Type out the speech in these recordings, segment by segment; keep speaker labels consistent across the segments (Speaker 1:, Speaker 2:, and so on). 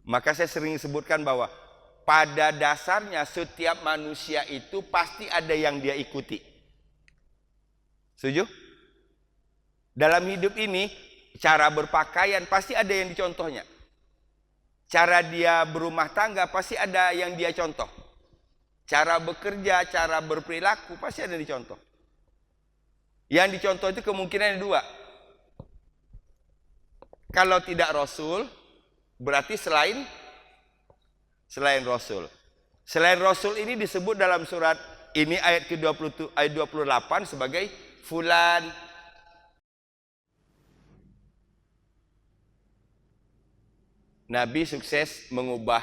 Speaker 1: Maka saya sering sebutkan bahwa pada dasarnya setiap manusia itu pasti ada yang dia ikuti. Setuju? Dalam hidup ini, cara berpakaian pasti ada yang dicontohnya. Cara dia berumah tangga pasti ada yang dia contoh. Cara bekerja, cara berperilaku pasti ada dicontoh. Yang dicontoh itu kemungkinan dua. Kalau tidak Rasul, berarti selain Rasul. Selain Rasul ini disebut dalam surat ini ayat ke-20 ayat 28 sebagai fulan. Nabi sukses mengubah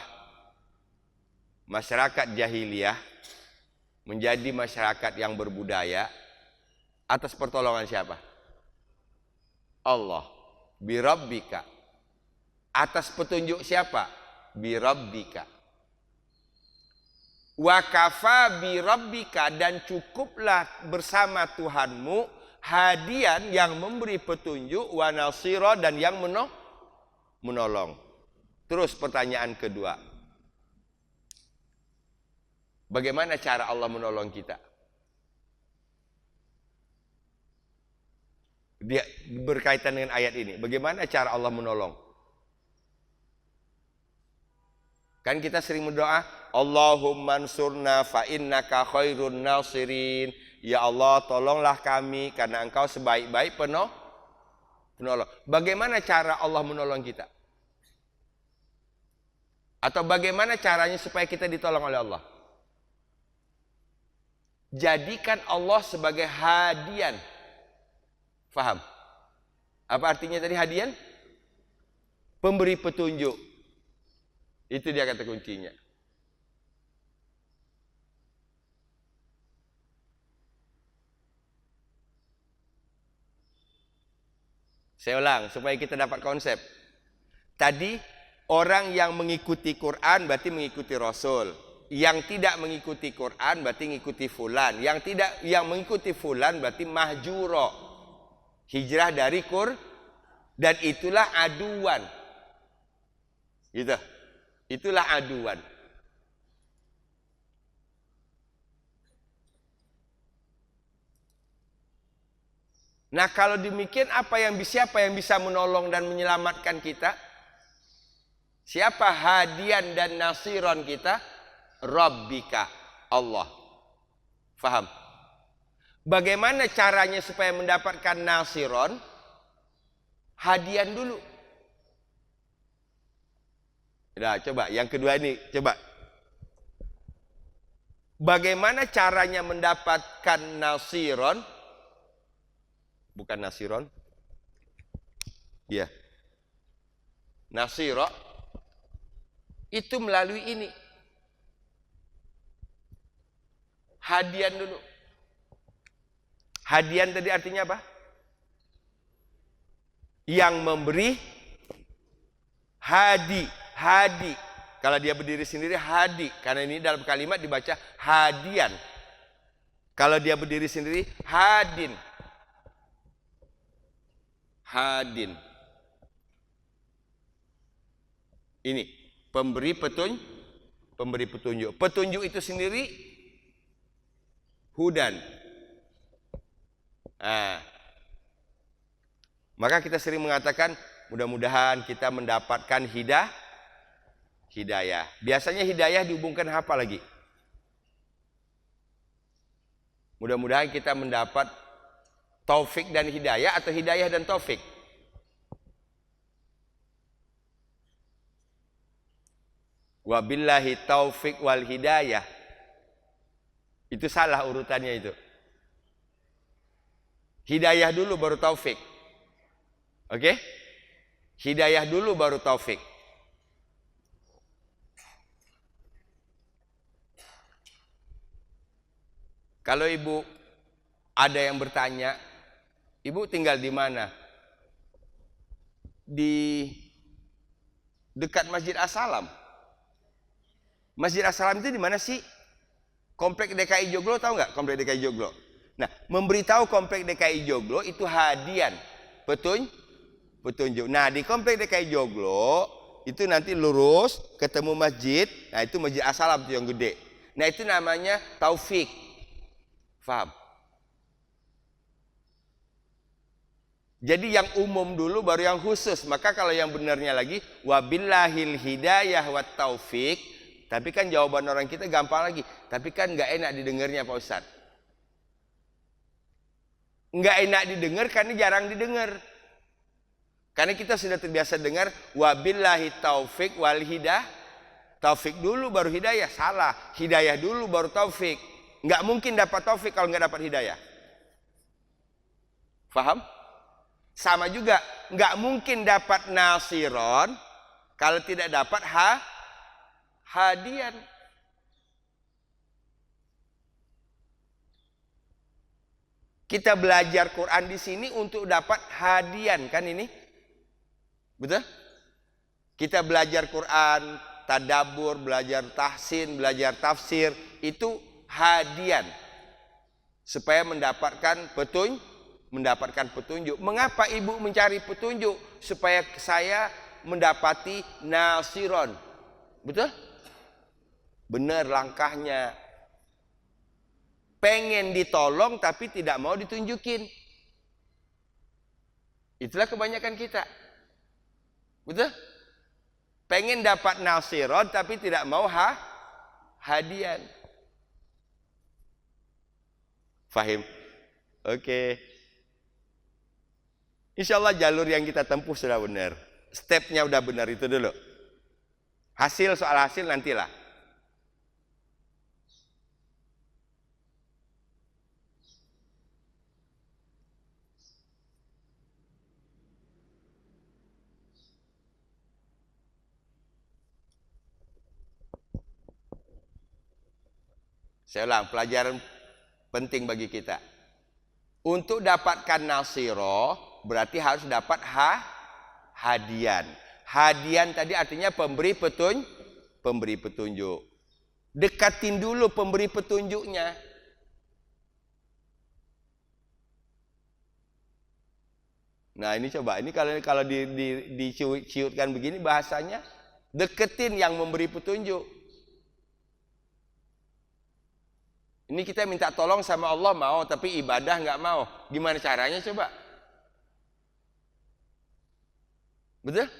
Speaker 1: masyarakat jahiliyah menjadi masyarakat yang berbudaya atas pertolongan siapa? Allah. Birabbika. Atas petunjuk siapa? Birabbika. Wa kafa birabbika, dan cukuplah bersama Tuhanmu hadian, yang memberi petunjuk, wa nasira, dan yang menolong. Terus pertanyaan kedua. Bagaimana cara Allah menolong kita? Dia berkaitan dengan ayat ini. Bagaimana cara Allah menolong? Kan kita sering berdoa, Allahumma ansurna fa innaka khairun nasirin. Ya Allah, tolonglah kami karena Engkau sebaik-baik penolong. Bagaimana cara Allah menolong kita? Atau bagaimana caranya supaya kita ditolong oleh Allah? Jadikan Allah sebagai hadian. Faham? Apa artinya tadi hadian? Pemberi petunjuk. Itu dia kata kuncinya. Saya ulang supaya kita dapat konsep. Tadi orang yang mengikuti Quran berarti mengikuti Rasul. Yang tidak mengikuti Quran berarti mengikuti fulan. Yang mengikuti fulan berarti mahjuro. Hijrah dari dan itulah aduan. Gitu. Itulah aduan. Nah, kalau demikian siapa yang bisa menolong dan menyelamatkan kita? Siapa hadian dan nasiron kita? Rabbika, Allah. Faham? Bagaimana caranya supaya mendapatkan nasiron? Hadian dulu. Nah, coba yang kedua ini, coba. Bagaimana caranya mendapatkan nasiron? Bukan nasiron. Ya. Nasiro itu melalui ini. Hadian dulu. Hadian tadi artinya apa? Yang memberi, hadi. Kalau dia berdiri sendiri hadi, karena ini dalam kalimat dibaca hadian. Kalau dia berdiri sendiri hadin. Ini pemberi petunjuk. Petunjuk itu sendiri hudan. Maka kita sering mengatakan mudah-mudahan kita mendapatkan hidayah. Biasanya hidayah dihubungkan apa lagi? Mudah-mudahan kita mendapat taufik dan hidayah, atau hidayah dan taufik. Wabillahi taufik wal hidayah. Itu salah urutannya itu. Hidayah dulu baru taufik. Oke? Hidayah dulu baru taufik. Kalau ibu ada yang bertanya, ibu tinggal di mana? Di dekat Masjid As-Salam. Masjid As-Salam itu di mana sih? Komplek DKI Joglo, tahu nggak? Komplek DKI Joglo. Nah, memberitahu Komplek DKI Joglo itu hadian, petunjuk. Nah, di Komplek DKI Joglo itu nanti lurus ketemu masjid. Nah, itu Masjid As-Salam yang gede. Nah, itu namanya taufik. Faham? Jadi yang umum dulu baru yang khusus. Maka kalau yang benarnya lagi wabillahil hidayah wat taufik. Tapi kan jawaban orang kita gampang lagi. Tapi kan nggak enak didengarnya Pak Ustadz. Nggak enak didengar karena jarang didengar. Karena kita sudah terbiasa dengar wabillahi taufik wal hidayah. Taufik dulu baru hidayah. Salah. Hidayah dulu baru taufik. Nggak mungkin dapat taufik kalau nggak dapat hidayah. Faham? Sama juga, nggak mungkin dapat nasiron kalau tidak dapat hadian. Kita belajar Quran di sini untuk dapat hadian, kan ini? Betul? Kita belajar Quran, tadabbur, belajar tahsin, belajar tafsir, itu hadian. Supaya mendapatkan petunjuk. Mengapa ibu mencari petunjuk? Supaya saya mendapati nasiron. Betul? Benar langkahnya. Pengen ditolong tapi tidak mau ditunjukin. Itulah kebanyakan kita. Betul? Pengen dapat nasiron tapi tidak mau hadian. Fahim? Oke. Insya Allah jalur yang kita tempuh sudah benar. Stepnya udah benar, itu dulu. Soal hasil nantilah. Saya ulang, pelajaran penting bagi kita. Untuk dapatkan nasiroh berarti harus dapat hadian. Hadian tadi artinya pemberi petunjuk. Dekatin dulu pemberi petunjuknya. Nah, ini coba, ini kalau diciutkan begini bahasanya, deketin yang memberi petunjuk. Ini kita minta tolong sama Allah mau, tapi ibadah nggak mau. Gimana caranya coba? Betul?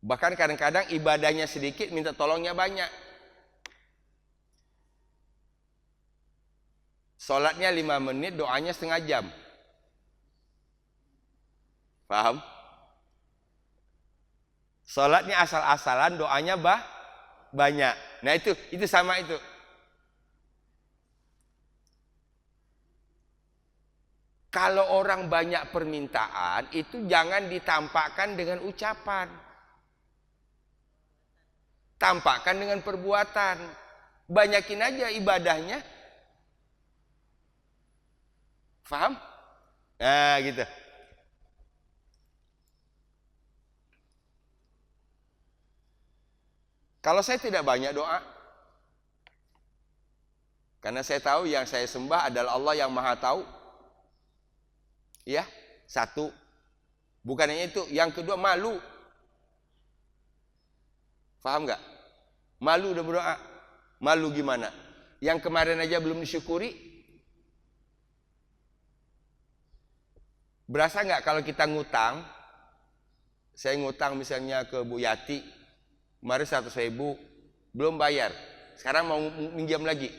Speaker 1: Bahkan kadang-kadang ibadahnya sedikit, minta tolongnya banyak. Sholatnya 5 menit, doanya setengah jam. Paham? Sholatnya asal-asalan, doanya banyak. Nah itu sama itu. Kalau orang banyak permintaan, itu jangan ditampakkan dengan ucapan. Tampakkan dengan perbuatan. Banyakin aja ibadahnya. Paham? Nah gitu. Kalau saya tidak banyak doa, karena saya tahu yang saya sembah adalah Allah yang Maha Tahu. Ya, satu. Bukan hanya itu, yang kedua malu. Paham nggak? Malu udah berdoa. Malu gimana? Yang kemarin aja belum disyukuri. Berasa nggak kalau kita ngutang? Saya ngutang misalnya ke Bu Yati, kemarin 100.000 belum bayar, sekarang mau minjam lagi,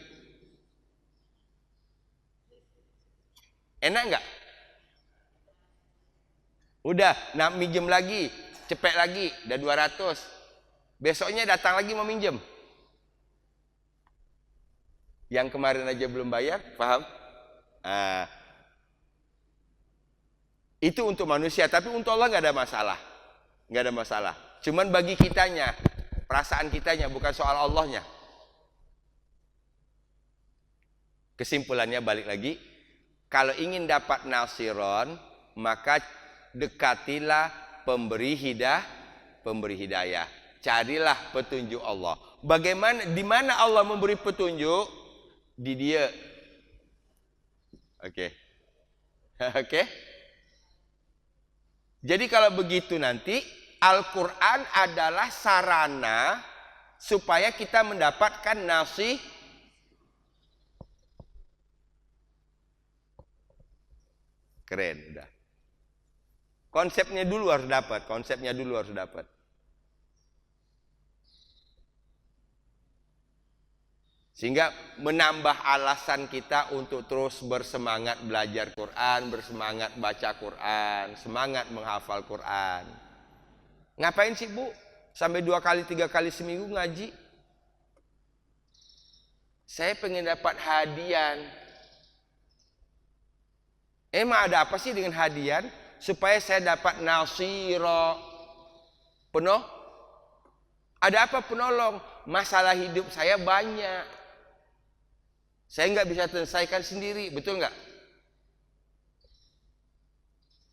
Speaker 1: enak nggak? Udah, nah minjem lagi, cepet lagi, udah 200, besoknya datang lagi mau minjem, yang kemarin aja belum bayar, paham? Itu untuk manusia, tapi untuk Allah nggak ada masalah, nggak ada masalah. Cuman bagi kitanya, perasaan kitanya, bukan soal Allahnya. Kesimpulannya balik lagi, kalau ingin dapat nasiron, maka dekatilah pemberi hidayah. Carilah petunjuk Allah. Bagaimana, di mana Allah memberi petunjuk? Di Dia. Oke. Oke. Jadi kalau begitu nanti Al-Quran adalah sarana supaya kita mendapatkan nasihat. Keren, udah. Konsepnya dulu harus dapat. Sehingga menambah alasan kita untuk terus bersemangat belajar Quran, bersemangat baca Quran, semangat menghafal Quran. Ngapain sih Bu? Sampai 2 kali 3 kali seminggu ngaji? Saya pengen dapat hadiah. Emang ada apa sih dengan hadiah? Supaya saya dapat nasiro. Penuh? Ada apa penolong? Masalah hidup saya banyak. Saya nggak bisa selesaikan sendiri, betul nggak?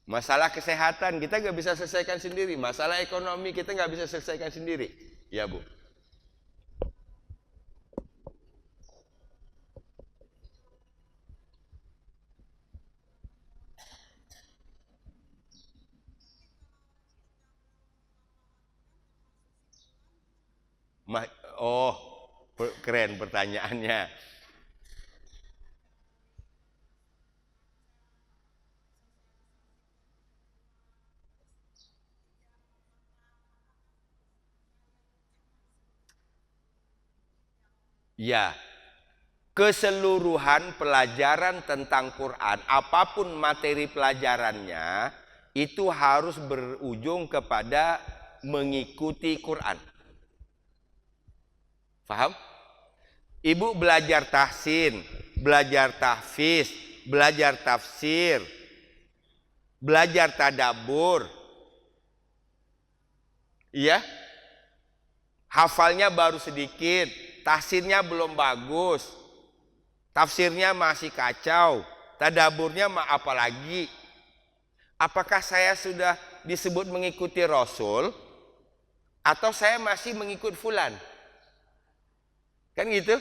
Speaker 1: Masalah kesehatan kita nggak bisa selesaikan sendiri. Masalah ekonomi kita nggak bisa selesaikan sendiri. Ya Bu. Oh, keren pertanyaannya. Ya, keseluruhan pelajaran tentang Quran, apapun materi pelajarannya, itu harus berujung kepada mengikuti Quran. Faham? Ibu belajar tahsin, belajar tahfiz, belajar tafsir, belajar tadabbur. Iya? Hafalnya baru sedikit, tahsinnya belum bagus, tafsirnya masih kacau, tadaburnya apalagi. Apakah saya sudah disebut mengikuti Rasul atau saya masih mengikut fulan? Kan gitu?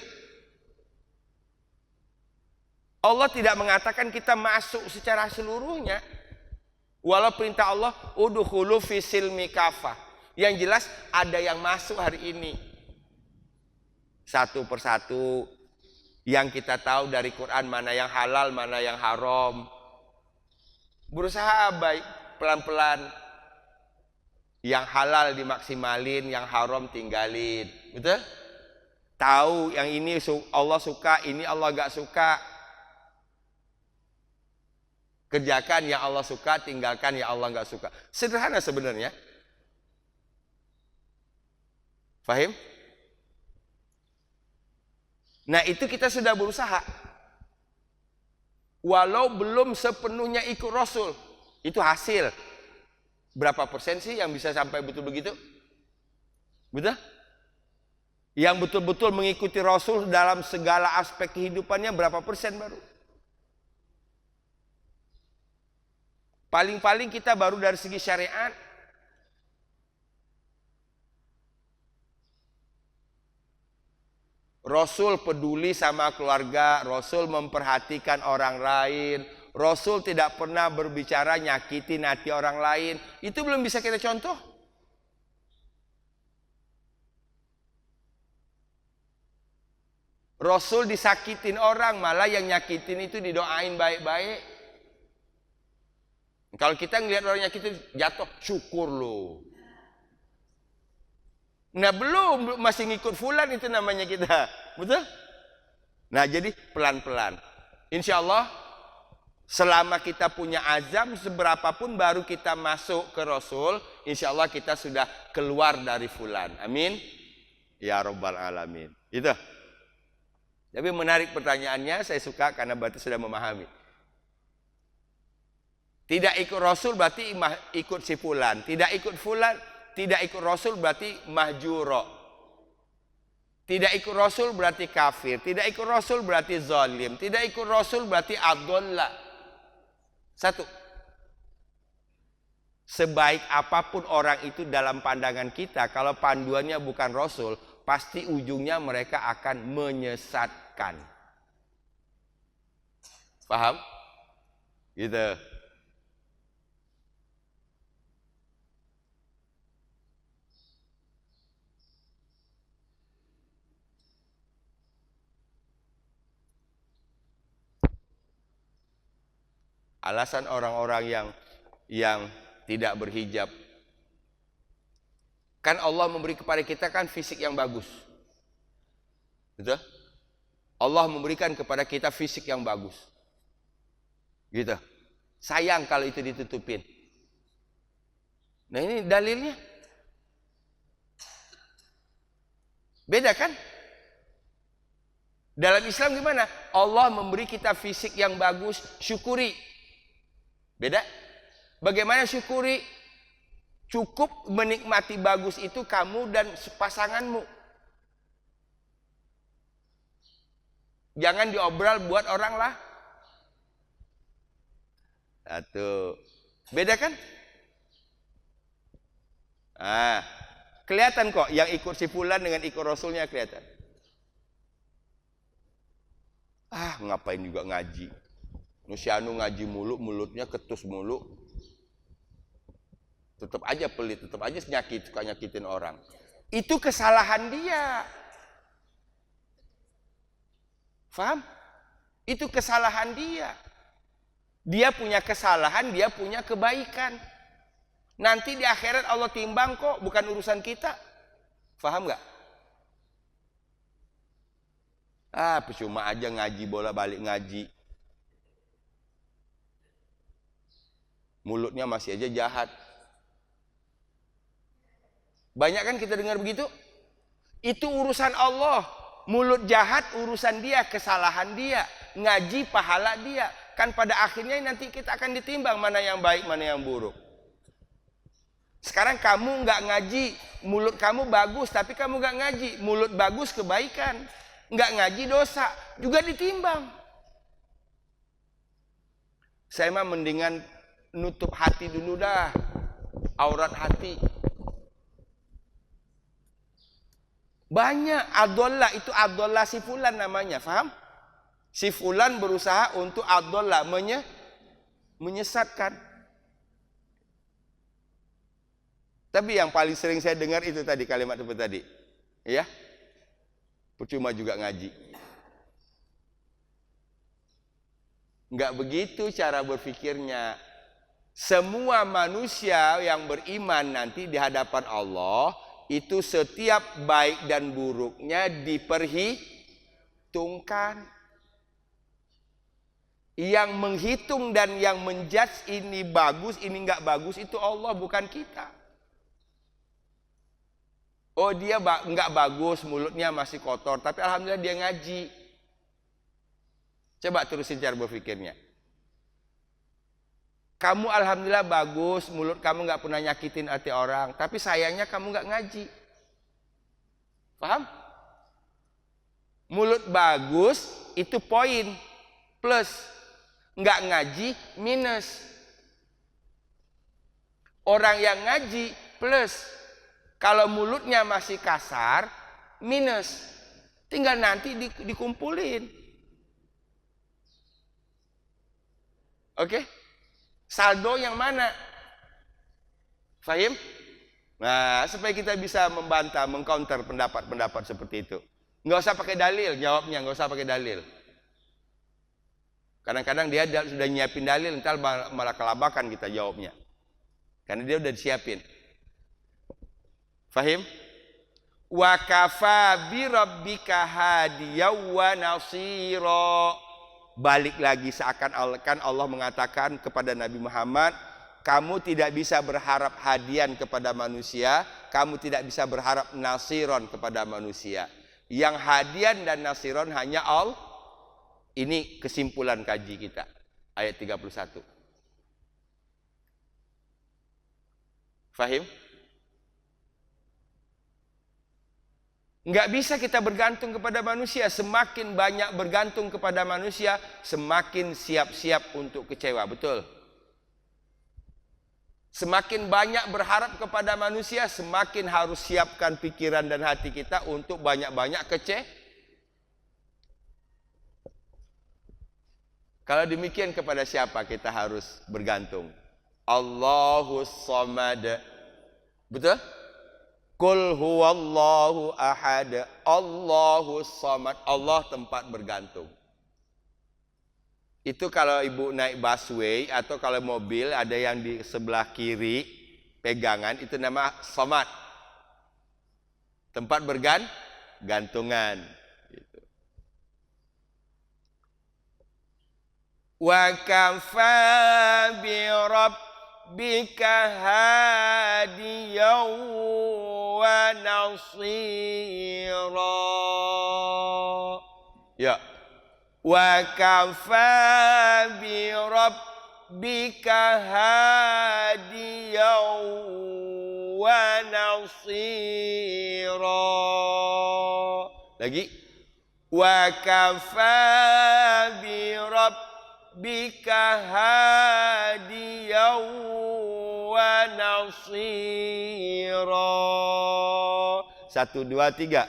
Speaker 1: Allah tidak mengatakan kita masuk secara seluruhnya. Walau perintah Allah udkhulu fisilmi kafah. Yang jelas ada yang masuk hari ini. Satu persatu yang kita tahu dari Quran mana yang halal, mana yang haram. Berusaha baik pelan-pelan. Yang halal dimaksimalin, yang haram tinggalin. Betul? Tahu yang ini Allah suka, ini Allah gak suka. Kerjakan yang Allah suka, tinggalkan yang Allah gak suka. Sederhana sebenarnya. Fahim? Nah itu kita sudah berusaha. Walau belum sepenuhnya ikut Rasul. Itu hasil. Berapa persen sih yang bisa sampai betul begitu? Betul? Yang betul-betul mengikuti Rasul dalam segala aspek kehidupannya berapa persen baru? Paling-paling kita baru dari segi syariat. Rasul peduli sama keluarga, Rasul memperhatikan orang lain, Rasul tidak pernah berbicara nyakitin hati orang lain. Itu belum bisa kita contoh. Rasul disakitin orang, malah yang nyakitin itu didoain baik-baik. Kalau kita ngelihat orang nyakitin jatuh, syukur loh. Nah belum, masih ngikut fulan itu namanya kita. Betul? Nah jadi pelan-pelan. Insya Allah selama kita punya azam seberapapun baru kita masuk ke Rasul, insya Allah kita sudah keluar dari fulan. Amin. Ya Rabbal Alamin. Itu. Tapi menarik pertanyaannya, saya suka karena berarti sudah memahami. Tidak ikut Rasul berarti ikut si fulan. Tidak ikut fulan, tidak ikut Rasul berarti mahjuro. Tidak ikut Rasul berarti kafir. Tidak ikut Rasul berarti zalim. Tidak ikut Rasul berarti adollah. Satu. Sebaik apapun orang itu dalam pandangan kita, kalau panduannya bukan Rasul, pasti ujungnya mereka akan menyesatkan. Paham? Gitu. Alasan orang-orang yang tidak berhijab, kan Allah memberi kepada kita kan fisik yang bagus. Betul? Allah memberikan kepada kita fisik yang bagus. Gitu. Sayang kalau itu ditutupin. Nah ini dalilnya. Beda kan? Dalam Islam gimana? Allah memberi kita fisik yang bagus, syukuri. Beda? Bagaimana syukuri? Cukup menikmati bagus itu kamu dan pasanganmu. Jangan diobral buat orang lah. Satu. Beda kan? Kelihatan kok yang ikut si fulan dengan ikut Rasulnya kelihatan. Ngapain juga ngaji. Nusyanu ngaji mulu, mulutnya ketus mulu. Tetap aja pelit, tetap aja suka nyakitin orang. Itu kesalahan dia. Faham? Itu kesalahan dia. Dia punya kesalahan, dia punya kebaikan. Nanti di akhirat Allah timbang kok, bukan urusan kita. Faham nggak? Percuma aja ngaji, bola balik ngaji. Mulutnya masih aja jahat. Banyak kan kita dengar begitu? Itu urusan Allah. Mulut jahat urusan dia, kesalahan dia. Ngaji pahala dia. Kan pada akhirnya nanti kita akan ditimbang mana yang baik, mana yang buruk. Sekarang kamu nggak ngaji, mulut kamu bagus, tapi kamu nggak ngaji. Mulut bagus kebaikan. Nggak ngaji dosa, juga ditimbang. Saya mah mendingan nutup hati dulu dah. Aurat hati. Banyak adollah, itu adollah si fulan namanya, faham? Si fulan berusaha untuk adollah, menyesatkan. Tapi yang paling sering saya dengar itu tadi, kalimat itu tadi. Ya, percuma juga ngaji. Enggak begitu cara berpikirnya. Semua manusia yang beriman nanti di hadapan Allah, itu setiap baik dan buruknya diperhitungkan. Yang menghitung dan yang menjudge ini bagus, ini enggak bagus, itu Allah, bukan kita. Oh dia enggak bagus, mulutnya masih kotor, tapi alhamdulillah dia ngaji. Coba terusin cara berpikirnya. Kamu alhamdulillah bagus, mulut kamu enggak pernah nyakitin hati orang, tapi sayangnya kamu enggak ngaji. Paham? Mulut bagus itu poin, plus. Enggak ngaji, minus. Orang yang ngaji, plus. Kalau mulutnya masih kasar, minus. Tinggal nanti dikumpulin. Oke? Saldo yang mana? Fahim? Nah, supaya kita bisa membantah, mengcounter pendapat-pendapat seperti itu. Nggak usah pakai dalil, jawabnya nggak usah pakai dalil. Kadang-kadang dia sudah nyiapin dalil, entar malah kelabakan kita jawabnya. Karena dia udah disiapin. Fahim? Wa kafa bi rabbika hadiyaw wa nasira. Balik lagi seakan-akan Allah mengatakan kepada Nabi Muhammad, kamu tidak bisa berharap hadian kepada manusia, kamu tidak bisa berharap nasiron kepada manusia. Yang hadian dan nasiron hanya Allah. Ini kesimpulan kaji kita. Ayat 31. Fahim? Enggak bisa kita bergantung kepada manusia. Semakin banyak bergantung kepada manusia, semakin siap-siap untuk kecewa. Betul? Semakin banyak berharap kepada manusia, semakin harus siapkan pikiran dan hati kita untuk banyak-banyak Kalau demikian kepada siapa kita harus bergantung? Allahus Samad. Betul? Qul huwallahu ahad. Allahus Samad. Allah tempat bergantung. Itu kalau ibu naik busway atau kalau mobil ada yang di sebelah kiri pegangan, itu nama Samad. Tempat bergantungan. Gitu. Wa kafa bi rabbika hadiyan wa nasira. Ya. Wa kafa bi rabbika hadiyan wa nasira. Lagi. Wa kafa bi rabbika hadiyan wa nasira. 1, 2, 3.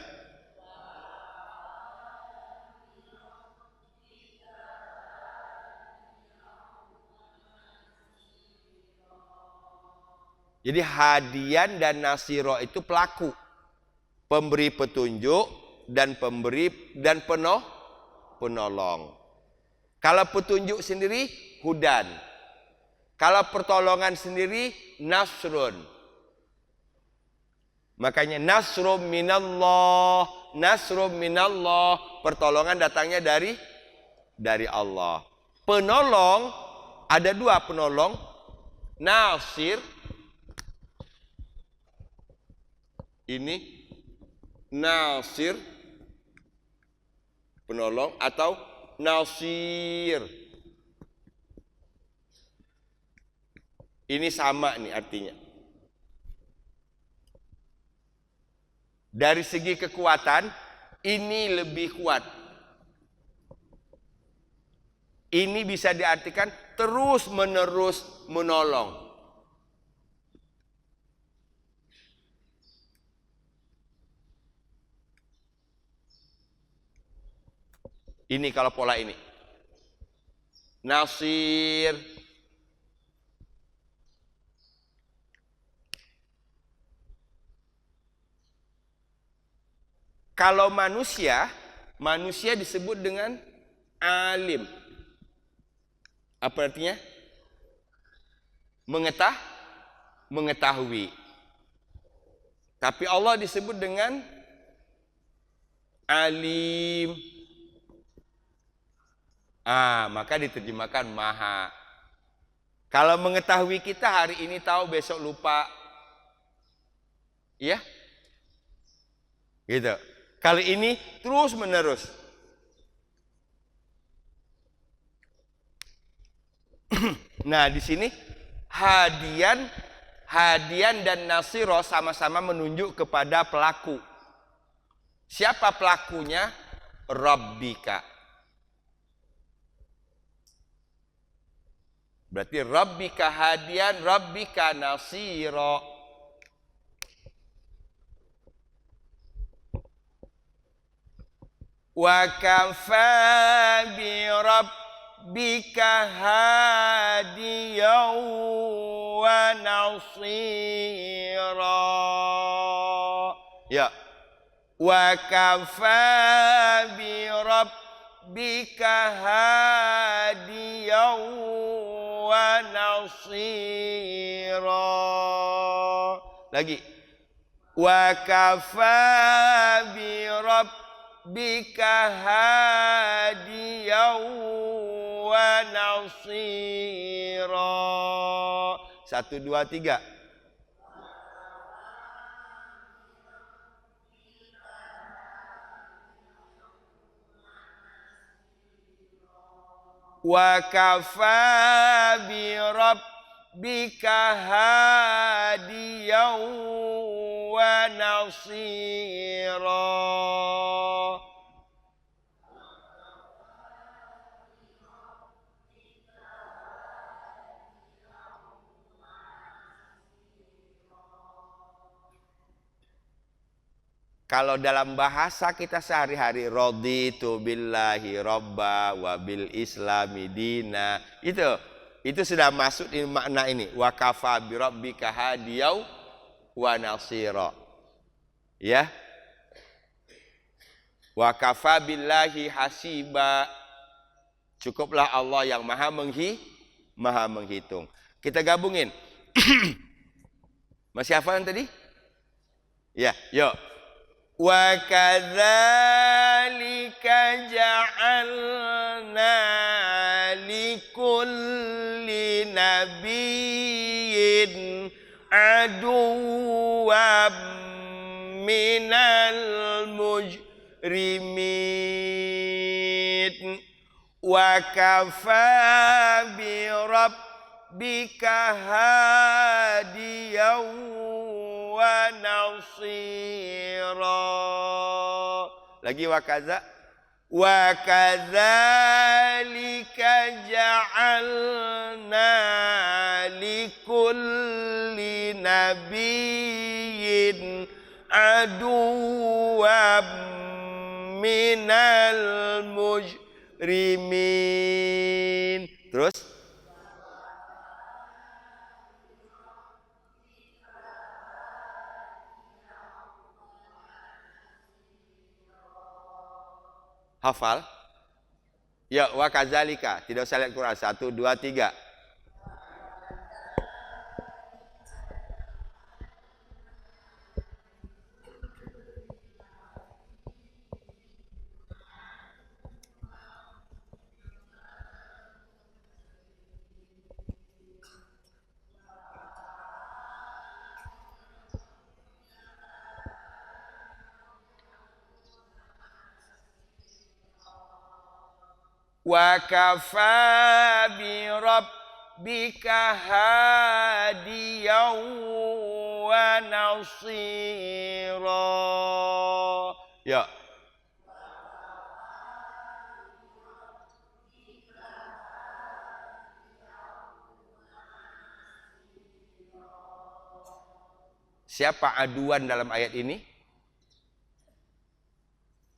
Speaker 1: Jadi hadian dan nasiro itu pelaku, pemberi petunjuk dan penolong. Kalau petunjuk sendiri hudan, kalau pertolongan sendiri nasrun. Makanya nasrum minallah, pertolongan datangnya dari Allah. Penolong ada 2 penolong, nasir. Ini nasir penolong atau nasir. Ini sama nih artinya. Dari segi kekuatan ini lebih kuat. Ini bisa diartikan terus menerus menolong. Ini kalau pola ini. Nasir. Kalau manusia disebut dengan alim. Apa artinya? Mengetahui. Tapi Allah disebut dengan alim. Maka diterjemahkan maha. Kalau mengetahui kita hari ini tahu, besok lupa. Iya? Gitu. Kali ini terus menerus. Nah, di sini hadian dan nasiro sama-sama menunjuk kepada pelaku. Siapa pelakunya? Rabbika. Berarti Rabbika hadian, Rabbika nasira. Wa kafa bi rabbika hadiyan wa nasira. Ya. Wa kafa bi rabbika hadiyan wa nasira. Lagi. Wa kafa bi rabbika hadiyan wa nasira. 1, 2, 3. Wa kafa bi rabbika hadiyan wa nasira. Kalau dalam bahasa kita sehari-hari, raditu billahi robba wa bil islami dina, itu sudah masuk di makna ini. Wa kafa bi rabbika hadiyau wa nasira. Ya. Wa kafa billahi hasiba. Cukuplah Allah yang maha menghitung. Kita gabungin. Masih hafal tadi? Ya, yuk. Wa kadzalika ja'alna likulli nabiyyin aduwwan minal mujrimin wa kafa bi rabbika hadiyan wa nasira. Lagi wa kadzalika ja'alna likulli nabiyyin aduwwan minal mujrimin. Terus hafal? Ya, wa kadzalika. Tidak usah lihat Quran. 1, 2, 3. Wa kafa bi rabbika hadiyan wa nasira. Ya. Siapa aduan dalam ayat ini?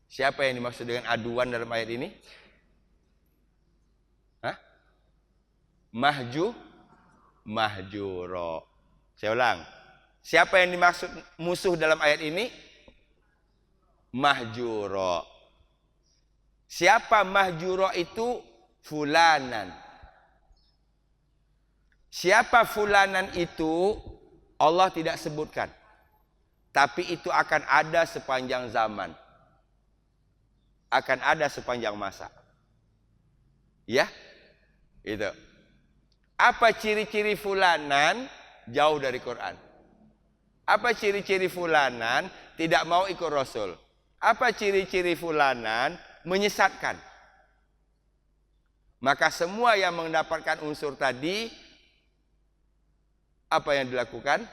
Speaker 1: Siapa yang dimaksud dengan aduan dalam ayat ini? Mahjuro. Saya ulang. Siapa yang dimaksud musuh dalam ayat ini? Mahjuro. Siapa mahjuro itu? Fulanan. Siapa fulanan itu? Allah tidak sebutkan. Tapi itu akan ada sepanjang zaman. Akan ada sepanjang masa. Ya? Itu. Apa ciri-ciri fulanan? Jauh dari Quran. Apa ciri-ciri fulanan? Tidak mau ikut Rasul. Apa ciri-ciri fulanan? Menyesatkan. Maka semua yang mendapatkan unsur tadi, apa yang dilakukan?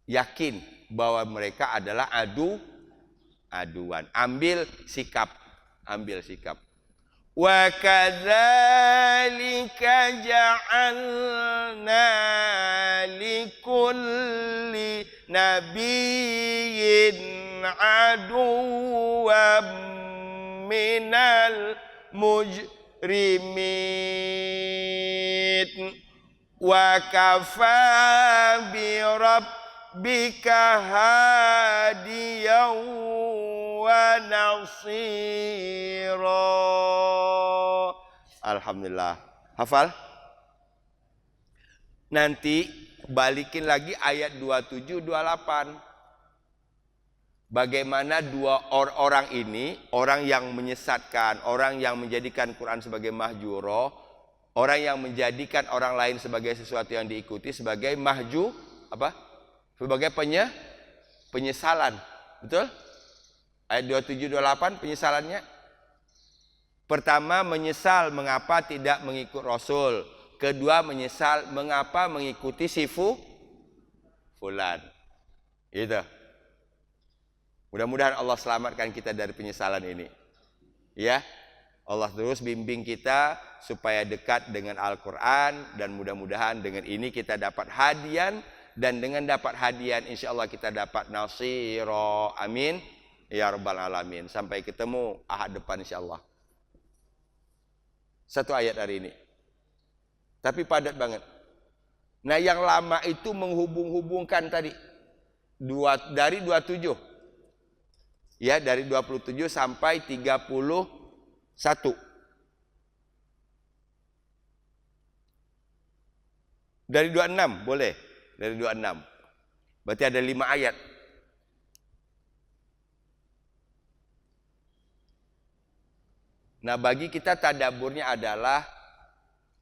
Speaker 1: Yakin bahwa mereka adalah aduan. Ambil sikap. Wa kadzalika ja'alna likulli nabiyyin aduwwan minal mujrimin wa kafa bi rabbika hadiyan wa nasira. Alhamdulillah. Hafal? Nanti balikin lagi ayat 27 28. Bagaimana dua orang ini, orang yang menyesatkan, orang yang menjadikan Quran sebagai mahjuro, orang yang menjadikan orang lain sebagai sesuatu yang diikuti sebagai sebagai penyesalan. Betul? Ayat 27 28 penyesalannya. Pertama, menyesal mengapa tidak mengikut Rasul. Kedua, menyesal mengapa mengikuti si fulan. Gitu. Mudah-mudahan Allah selamatkan kita dari penyesalan ini. Ya. Allah terus bimbing kita supaya dekat dengan Al-Quran. Dan mudah-mudahan dengan ini kita dapat hadiah dan dengan dapat hadiah insya Allah kita dapat nasiro. Amin ya rabbal alamin. Sampai ketemu ahad depan insya Allah. Satu ayat hari ini, tapi padat banget. Nah yang lama itu menghubung-hubungkan tadi dari 27 ya, dari 27 sampai 31. Dari 26 boleh, dari 26. Berarti ada 5 ayat. Nah, bagi kita tadaburnya adalah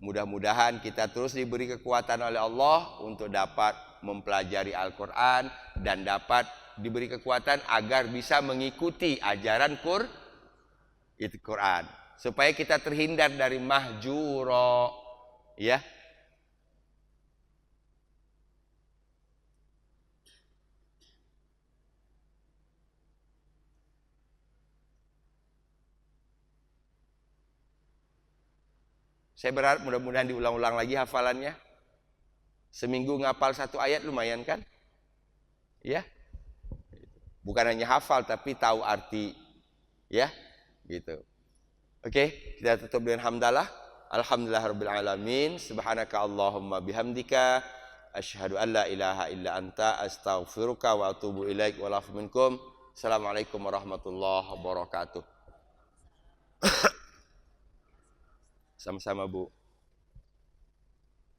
Speaker 1: mudah-mudahan kita terus diberi kekuatan oleh Allah untuk dapat mempelajari Al-Quran dan dapat diberi kekuatan agar bisa mengikuti ajaran Quran, supaya kita terhindar dari mahjuro, ya. Saya berharap mudah-mudahan diulang-ulang lagi hafalannya. Seminggu ngapal 1 ayat lumayan kan? Ya. Bukan hanya hafal tapi tahu arti. Ya. Gitu. Oke, kita tutup dengan hamdalah. Alhamdulillahirabbil alamin. Subhanaka Allahumma bihamdika asyhadu an la ilaha illa anta astaghfiruka wa atubu ilaik wa lafu minkum. Assalamualaikum warahmatullahi wabarakatuh. Sama-sama Bu.